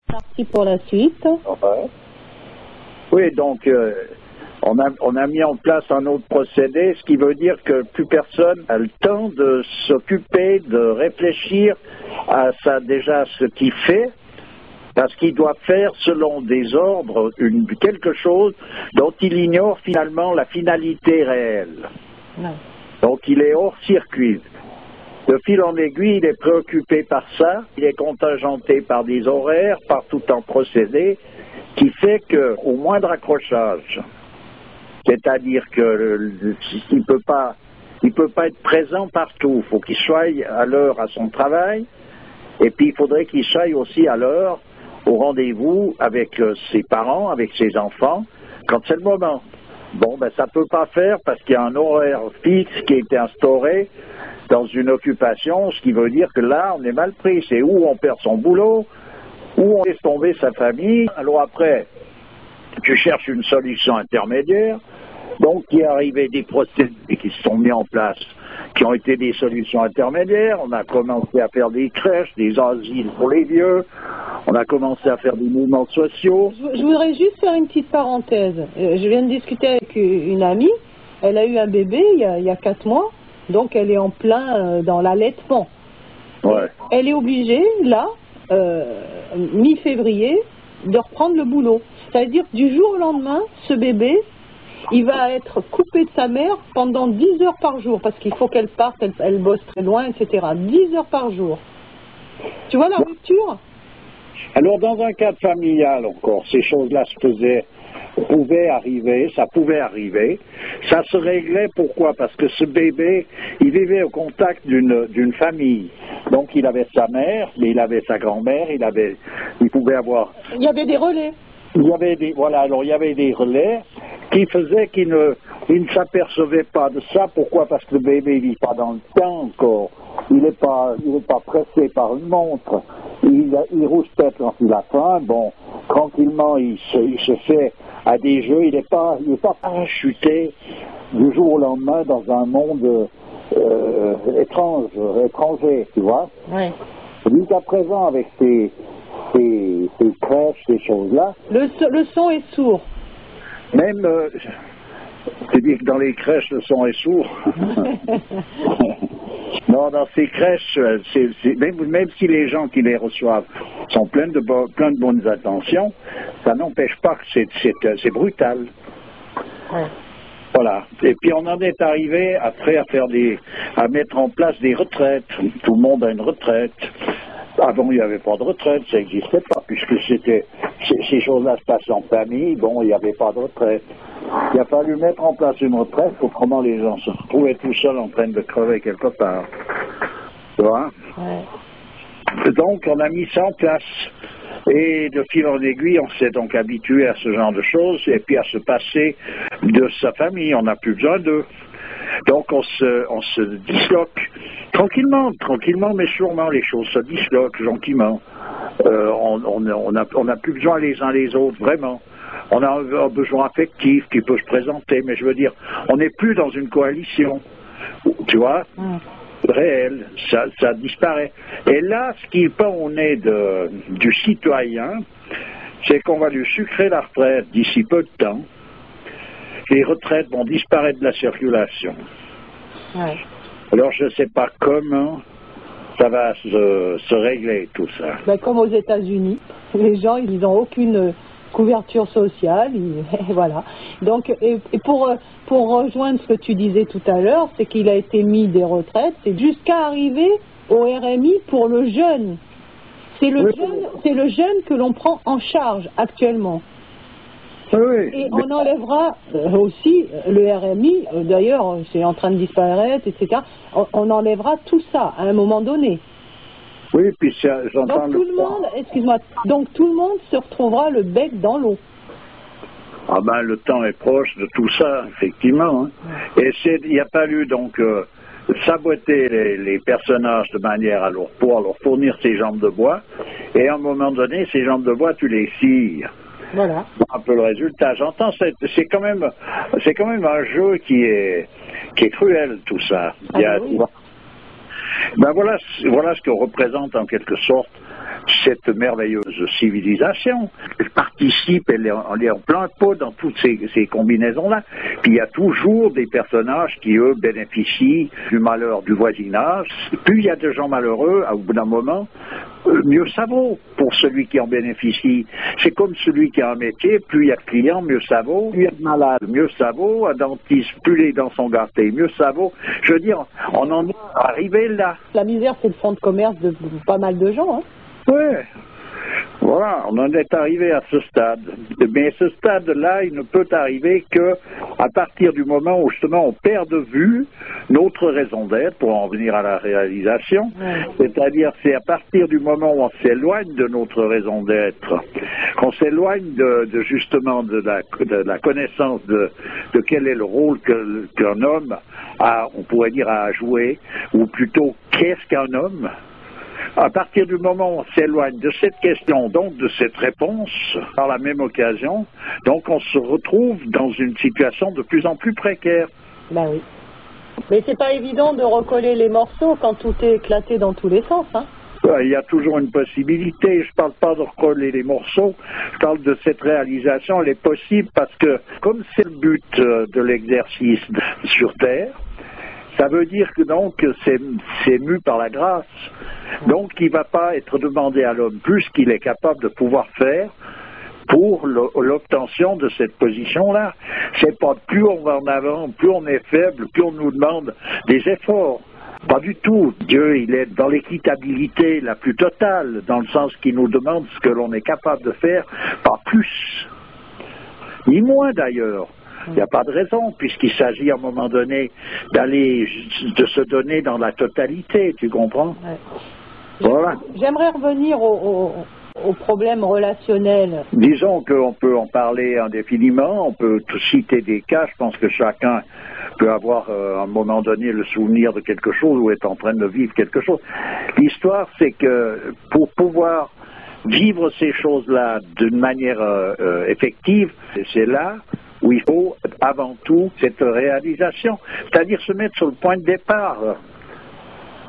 Parti pour la suite. Ouais. Oui, donc on a mis en place un autre procédé, ce qui veut dire que plus personne a le temps de s'occuper, de réfléchir à ça, déjà ce qu'il fait, parce qu'il doit faire selon des ordres quelque chose dont il ignore finalement la finalité réelle. Ouais. Donc il est hors circuit. De fil en aiguille, il est préoccupé par ça, il est contingenté par des horaires, par tout un procédé qui fait qu'au moindre accrochage, c'est-à-dire qu'il peut pas être présent partout, il faut qu'il soit à l'heure à son travail, et puis il faudrait qu'il soit aussi à l'heure au rendez-vous avec ses parents, avec ses enfants, quand c'est le moment. Bon, ben ça peut pas faire parce qu'il y a un horaire fixe qui a été instauré dans une occupation, ce qui veut dire que là, on est mal pris. C'est où on perd son boulot, où on laisse tomber sa famille. Alors après, tu cherches une solution intermédiaire. Donc, il est arrivé des procédés qui se sont mis en place, qui ont été des solutions intermédiaires. On a commencé à faire des crèches, des asiles pour les vieux. On a commencé à faire des mouvements sociaux. Je voudrais juste faire une petite parenthèse. Je viens de discuter avec une amie. Elle a eu un bébé il y a 4 mois. Donc, elle est en plein dans l'allaitement. Ouais. Elle est obligée, là, mi-février, de reprendre le boulot. C'est-à-dire que du jour au lendemain, ce bébé, il va être coupé de sa mère pendant 10 heures par jour, parce qu'il faut qu'elle parte, elle bosse très loin, etc. 10 heures par jour. Tu vois la rupture? Alors, dans un cadre familial encore, ces choses-là pouvaient arriver, ça pouvait arriver. Ça se réglait, pourquoi? Parce que ce bébé, il vivait au contact d'une famille. Donc, il avait sa mère, mais il avait sa grand-mère, il pouvait avoir... Il y avait des relais. Il y avait des relais qui faisaient qu'il ne s'apercevait pas de ça. Pourquoi? Parce que le bébé, il vit pas dans le temps encore. Il n'est pas pressé par une montre. Il rouspète quand il a faim. Bon, tranquillement, il se fait à des jeux. Il n'est pas parachuté du jour au lendemain dans un monde étranger, tu vois. Oui. Jusqu'à présent, avec ces crèches, ces choses-là. Le son est sourd. Même, tu dis que dans les crèches, le son est sourd. Non, dans ces crèches, même si les gens qui les reçoivent sont pleins de bonnes intentions, ça n'empêche pas que c'est brutal. Ouais. Voilà. Et puis on en est arrivé après à mettre en place des retraites. Tout le monde a une retraite. Avant, il n'y avait pas de retraite, ça n'existait pas, puisque ces choses-là se passent en famille, bon, il n'y avait pas de retraite. Il a fallu mettre en place une retraite, autrement les gens se retrouvaient tout seuls en train de crever quelque part. Tu vois? Ouais. Donc, on a mis ça en place. Et de fil en aiguille, on s'est donc habitué à ce genre de choses, et puis à se passer de sa famille, on n'a plus besoin d'eux. Donc on se disloque tranquillement, mais sûrement les choses se disloquent gentiment. On n'a plus besoin les uns les autres, vraiment. On a un besoin affectif qui peut se présenter, mais je veux dire, on n'est plus dans une coalition, tu vois, réelle, ça disparaît. Et là, ce qui on est du citoyen, c'est qu'on va lui sucrer la retraite d'ici peu de temps. Les retraites vont disparaître de la circulation. Ouais. Alors je ne sais pas comment ça va se régler tout ça. Ben, comme aux États-Unis, les gens ils n'ont aucune couverture sociale, voilà. Donc et pour rejoindre ce que tu disais tout à l'heure, c'est qu'il a été mis des retraites, c'est jusqu'à arriver au RMI pour le jeune. C'est le jeune que l'on prend en charge actuellement. Oui, et on enlèvera aussi le RMI, d'ailleurs c'est en train de disparaître, etc. On enlèvera tout ça à un moment donné. Oui, puis j'entends donc tout le monde, excuse-moi, donc tout le monde se retrouvera le bec dans l'eau. Ah ben, le temps est proche de tout ça, effectivement. Hein. Et il n'y a pas eu donc saboter les personnages de manière à pouvoir leur fournir ces jambes de bois. Et à un moment donné, ces jambes de bois, tu les scies. Voilà. Un peu le résultat. J'entends, c'est quand même un jeu qui est cruel, tout ça. Ah, oui. Ben voilà ce que représente en quelque sorte cette merveilleuse civilisation. Elle participe, elle est en plein pot dans toutes ces combinaisons-là. Puis il y a toujours des personnages qui, eux, bénéficient du malheur du voisinage. Plus il y a de gens malheureux, au bout d'un moment, mieux ça vaut pour celui qui en bénéficie. C'est comme celui qui a un métier, plus il y a de clients, mieux ça vaut. Plus il y a de malades, mieux ça vaut. Un dentiste, plus les dents sont gâtées, mieux ça vaut. Je veux dire, on en est arrivé là. La misère, c'est le fond de commerce de pas mal de gens, hein. Ouais. Voilà, on en est arrivé à ce stade. Mais ce stade-là, il ne peut arriver qu'à partir du moment où justement on perd de vue notre raison d'être pour en venir à la réalisation. C'est-à-dire, c'est à partir du moment où on s'éloigne de notre raison d'être, qu'on s'éloigne justement de la connaissance de quel est le rôle qu'un homme a, on pourrait dire, à jouer, ou plutôt qu'est-ce qu'un homme. À partir du moment où on s'éloigne de cette question, donc de cette réponse, par la même occasion, donc on se retrouve dans une situation de plus en plus précaire. Ben oui. Mais c'est pas évident de recoller les morceaux quand tout est éclaté dans tous les sens, hein. Il y a toujours une possibilité. Je ne parle pas de recoller les morceaux, je parle de cette réalisation. Elle est possible parce que, comme c'est le but de l'exercice sur Terre, ça veut dire que donc c'est mu par la grâce. Donc il ne va pas être demandé à l'homme plus qu'il est capable de pouvoir faire pour l'obtention de cette position-là. C'est pas plus on va en avant, plus on est faible, plus on nous demande des efforts. Pas du tout. Dieu, il est dans l'équitabilité la plus totale, dans le sens qu'il nous demande ce que l'on est capable de faire, pas plus, ni moins d'ailleurs. Il n'y a pas de raison, puisqu'il s'agit à un moment donné de se donner dans la totalité, tu comprends? Ouais. Voilà. J'aimerais revenir au problème relationnel. Disons qu'on peut en parler indéfiniment, on peut tout citer des cas, je pense que chacun peut avoir à un moment donné le souvenir de quelque chose ou est en train de vivre quelque chose. L'histoire, c'est que pour pouvoir vivre ces choses-là d'une manière effective, c'est là où il faut avant tout cette réalisation, c'est-à-dire se mettre sur le point de départ.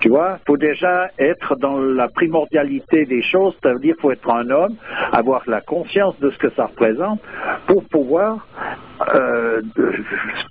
Tu vois, il faut déjà être dans la primordialité des choses, c'est-à-dire qu'il faut être un homme, avoir la conscience de ce que ça représente pour pouvoir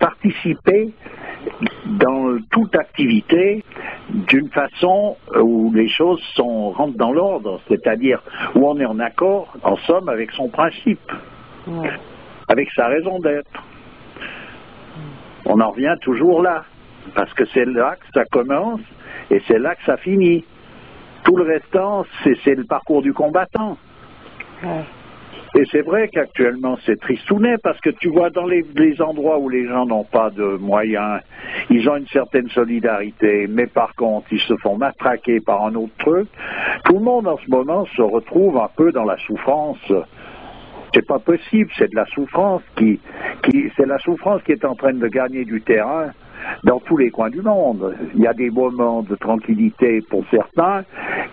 participer dans toute activité d'une façon où les choses rentrent dans l'ordre, c'est-à-dire où on est en accord, en somme, avec son principe. Ouais. Avec sa raison d'être. On en revient toujours là, parce que c'est là que ça commence et c'est là que ça finit. Tout le restant, c'est le parcours du combattant. Ouais. Et c'est vrai qu'actuellement c'est tristounet, parce que tu vois dans les endroits où les gens n'ont pas de moyens, ils ont une certaine solidarité, mais par contre ils se font matraquer par un autre truc. Tout le monde en ce moment se retrouve un peu dans la souffrance. C'est pas possible, c'est de la souffrance c'est la souffrance qui est en train de gagner du terrain dans tous les coins du monde. Il y a des moments de tranquillité pour certains,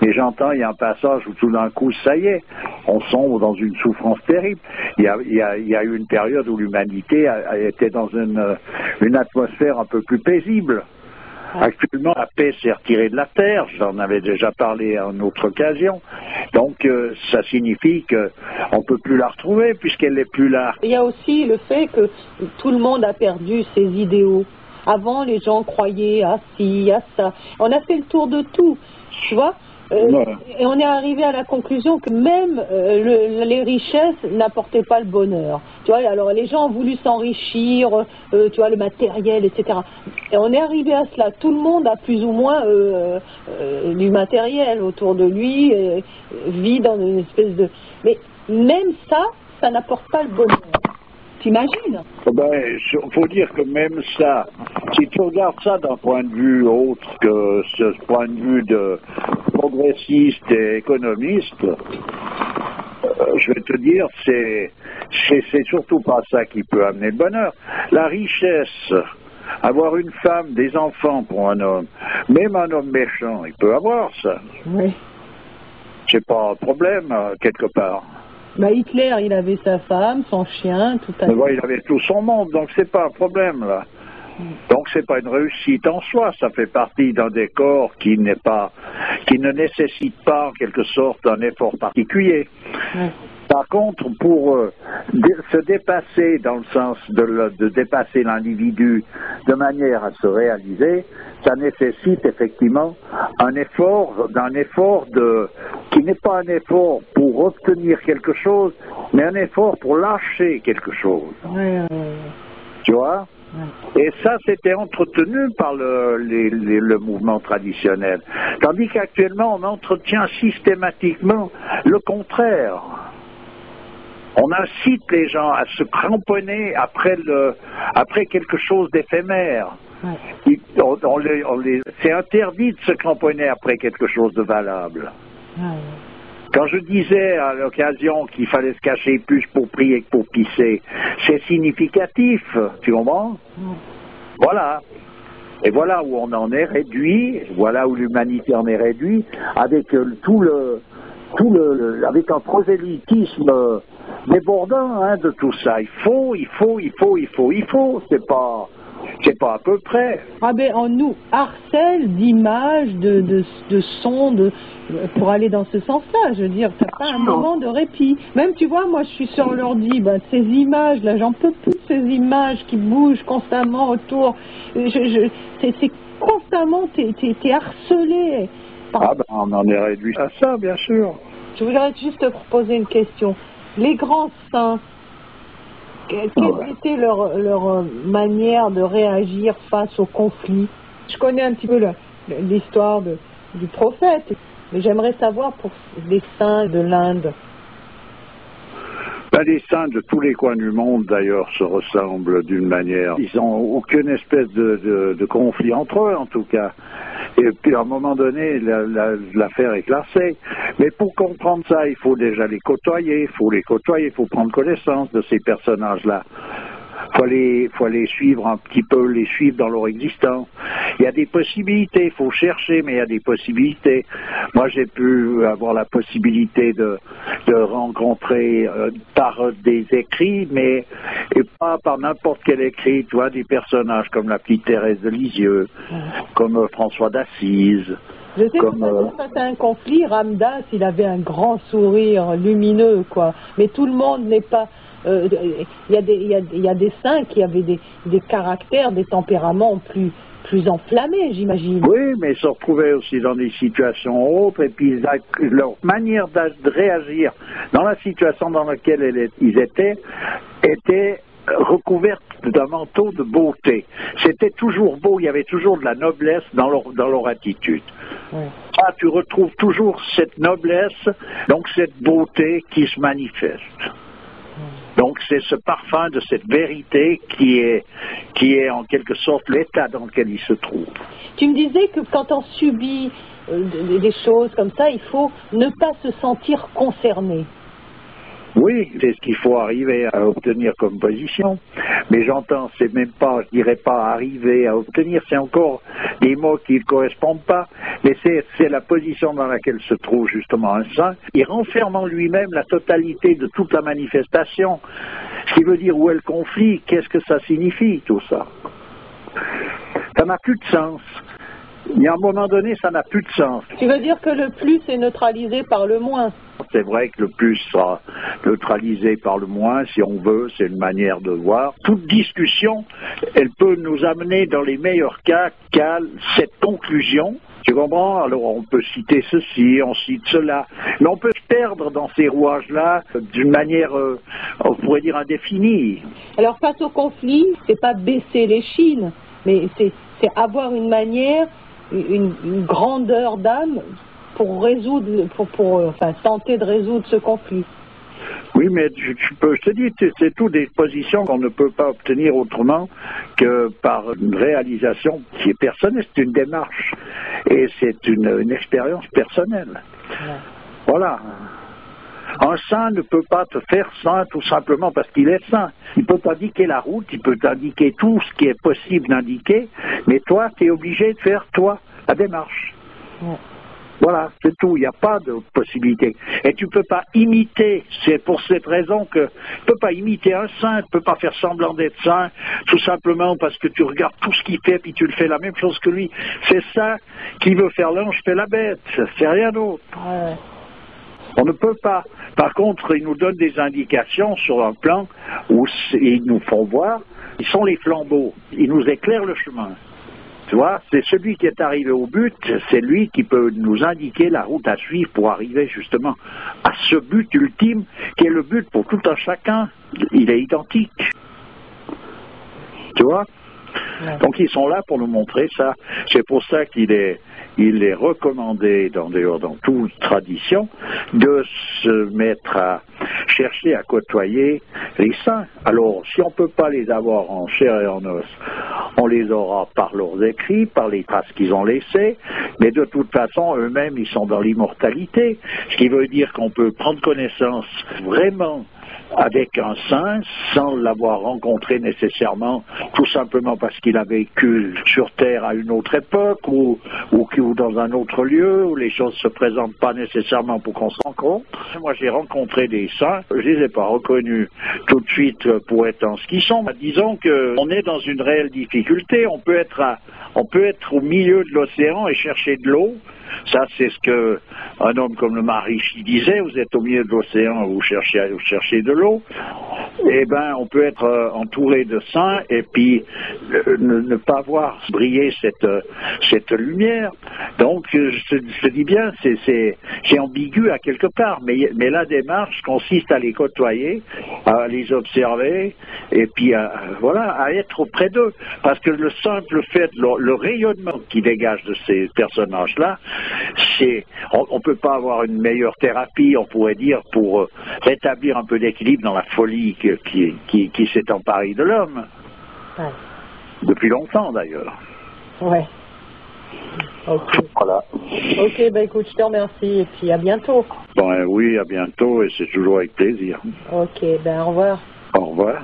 mais j'entends, il y a un passage où tout d'un coup, ça y est, on sombre dans une souffrance terrible. Il y a eu une période où l'humanité était dans une atmosphère un peu plus paisible. Actuellement, la paix s'est retirée de la terre, j'en avais déjà parlé à une autre occasion, donc ça signifie qu'on ne peut plus la retrouver puisqu'elle n'est plus là. Il y a aussi le fait que tout le monde a perdu ses idéaux. Avant, les gens croyaient à ci, à ça. On a fait le tour de tout, tu vois. Et on est arrivé à la conclusion que même les richesses n'apportaient pas le bonheur. Tu vois, alors les gens ont voulu s'enrichir, tu vois, le matériel, etc. Et on est arrivé à cela. Tout le monde a plus ou moins du matériel autour de lui, vit dans une espèce de... Mais même ça, ça n'apporte pas le bonheur. T'imagines? Ben, faut dire que même ça, si tu regardes ça d'un point de vue autre que ce point de vue de progressiste et économiste, je vais te dire, c'est surtout pas ça qui peut amener le bonheur. La richesse, avoir une femme, des enfants pour un homme, même un homme méchant, il peut avoir ça. Oui. C'est pas un problème, quelque part. Bah, Hitler, il avait sa femme, son chien, tout à Mais fait. bon, il avait tout son monde, donc c'est pas un problème, là. Donc c'est pas une réussite en soi, ça fait partie d'un décor qui ne nécessite pas en quelque sorte un effort particulier. Ouais. Par contre, pour se dépasser dans le sens de dépasser l'individu de manière à se réaliser, ça nécessite effectivement un effort qui n'est pas un effort pour obtenir quelque chose, mais un effort pour lâcher quelque chose. Ouais. Tu vois? Et ça, c'était entretenu par le mouvement traditionnel. Tandis qu'actuellement, on entretient systématiquement le contraire. On incite les gens à se cramponner après quelque chose d'éphémère. Ouais. C'est interdit de se cramponner après quelque chose de valable. Ouais. Quand je disais à l'occasion qu'il fallait se cacher plus pour prier que pour pisser, c'est significatif, tu comprends? Voilà. Et voilà où on en est réduit, voilà où l'humanité en est réduite, avec avec un prosélytisme débordant de tout ça. Il faut, c'est pas à peu près. Ah ben on nous harcèle d'images, de sons, pour aller dans ce sens-là. Je veux dire, t'as pas un moment de répit. Même tu vois, moi je suis sur l'ordi, ces images là, j'en peux plus, ces images qui bougent constamment autour. C'est constamment, t'es harcelé. Ah ben on en est réduit à ça, bien sûr. Je voudrais juste te proposer une question. Les grands saints, quelle était leur manière de réagir face au conflit? Je connais un petit peu l'histoire du prophète, mais j'aimerais savoir pour les saints de l'Inde. Les saints de tous les coins du monde, d'ailleurs, se ressemblent d'une manière. Ils n'ont aucune espèce de conflit entre eux, en tout cas. Et puis, à un moment donné, l'affaire est classée. Mais pour comprendre ça, il faut déjà les côtoyer. Il faut prendre connaissance de ces personnages-là. Faut les suivre un petit peu, les suivre dans leur existence. Il y a des possibilités, il faut chercher, mais il y a des possibilités. Moi, j'ai pu avoir la possibilité de rencontrer par des écrits, mais et pas par n'importe quel écrit, tu vois, des personnages comme la petite Thérèse de Lisieux, comme François d'Assise. Je sais que face à un conflit, Ramdas, il avait un grand sourire lumineux, quoi. Mais tout le monde n'est pas... Il y a des saints qui avaient des caractères, des tempéraments plus enflammés, j'imagine. Oui, mais ils se retrouvaient aussi dans des situations autres, et puis leur manière de réagir dans la situation dans laquelle ils étaient recouverte d'un manteau de beauté. C'était toujours beau, il y avait toujours de la noblesse dans leur attitude. Ouais. Ah, tu retrouves toujours cette noblesse, donc cette beauté qui se manifeste. Donc c'est ce parfum de cette vérité qui est en quelque sorte l'état dans lequel il se trouve. Tu me disais que quand on subit des choses comme ça, il faut ne pas se sentir concerné. Oui, c'est ce qu'il faut arriver à obtenir comme position. Mais j'entends, c'est même pas, je dirais pas arriver à obtenir, c'est encore des mots qui ne correspondent pas, mais c'est la position dans laquelle se trouve justement un saint. Il renferme en lui-même la totalité de toute la manifestation. Ce qui veut dire où est le conflit, qu'est-ce que ça signifie tout ça? Ça n'a plus de sens. Il y a un moment donné, ça n'a plus de sens. Tu veux dire que le plus est neutralisé par le moins? C'est vrai que le plus sera neutralisé par le moins, si on veut, c'est une manière de voir. Toute discussion, elle peut nous amener dans les meilleurs cas qu'à cette conclusion. Tu comprends? Alors on peut citer ceci, on cite cela, mais on peut se perdre dans ces rouages-là d'une manière, on pourrait dire, indéfinie. Alors face au conflit, c'est pas baisser les chines, mais c'est avoir une manière, une grandeur d'âme pour résoudre, enfin tenter de résoudre ce conflit. Oui, mais je te dis, c'est tout des positions qu'on ne peut pas obtenir autrement que par une réalisation qui est personnelle, c'est une démarche et c'est une expérience personnelle. Ouais. Voilà. Un saint ne peut pas te faire saint tout simplement parce qu'il est saint. Il peut t'indiquer la route, il peut t'indiquer tout ce qui est possible d'indiquer, mais toi, tu es obligé de faire, toi, la démarche. Ouais. Voilà, c'est tout, il n'y a pas de possibilité. Et tu ne peux pas imiter, c'est pour cette raison que tu ne peux pas imiter un saint, tu ne peux pas faire semblant d'être saint, tout simplement parce que tu regardes tout ce qu'il fait, puis tu le fais la même chose que lui. C'est ça, qui veut faire l'ange fait la bête, c'est rien d'autre. Ouais. On ne peut pas. Par contre, ils nous donnent des indications sur un plan où ils nous font voir, ils sont les flambeaux, ils nous éclairent le chemin. Tu vois, c'est celui qui est arrivé au but, c'est lui qui peut nous indiquer la route à suivre pour arriver justement à ce but ultime qui est le but pour tout un chacun. Il est identique. Tu vois ? Ouais. Donc ils sont là pour nous montrer ça. C'est pour ça qu'il est recommandé dans toute tradition de se mettre à chercher à côtoyer les saints. Alors, si on ne peut pas les avoir en chair et en os, on les aura par leurs écrits, par les traces qu'ils ont laissées, mais de toute façon, eux-mêmes, ils sont dans l'immortalité. Ce qui veut dire qu'on peut prendre connaissance vraiment avec un saint sans l'avoir rencontré nécessairement, tout simplement parce qu'il a vécu sur Terre à une autre époque ou dans un autre lieu où les choses ne se présentent pas nécessairement pour qu'on se rencontre. Moi, j'ai rencontré des saints, je les ai pas reconnus tout de suite pour être en ce qu'ils sont. Disons qu'on est dans une réelle difficulté, on peut être au milieu de l'océan et chercher de l'eau. Ça, c'est ce qu'un homme comme le Maharishi disait, vous êtes au milieu de l'océan, vous cherchez de l'eau. Eh bien, on peut être entouré de saints et puis ne pas voir briller cette lumière. Donc, je te dis bien, c'est ambigu à quelque part, mais la démarche consiste à les côtoyer, à les observer et puis à être auprès d'eux. Parce que le simple fait, le rayonnement qui dégage de ces personnages-là, on ne peut pas avoir une meilleure thérapie, on pourrait dire, pour rétablir un peu d'équilibre dans la folie qui s'est emparée de l'homme. Ouais. Depuis longtemps, d'ailleurs. Ouais. Ok. Voilà. Ok, écoute, je te remercie et puis à bientôt. Oui, à bientôt et c'est toujours avec plaisir. Ok, au revoir. Au revoir.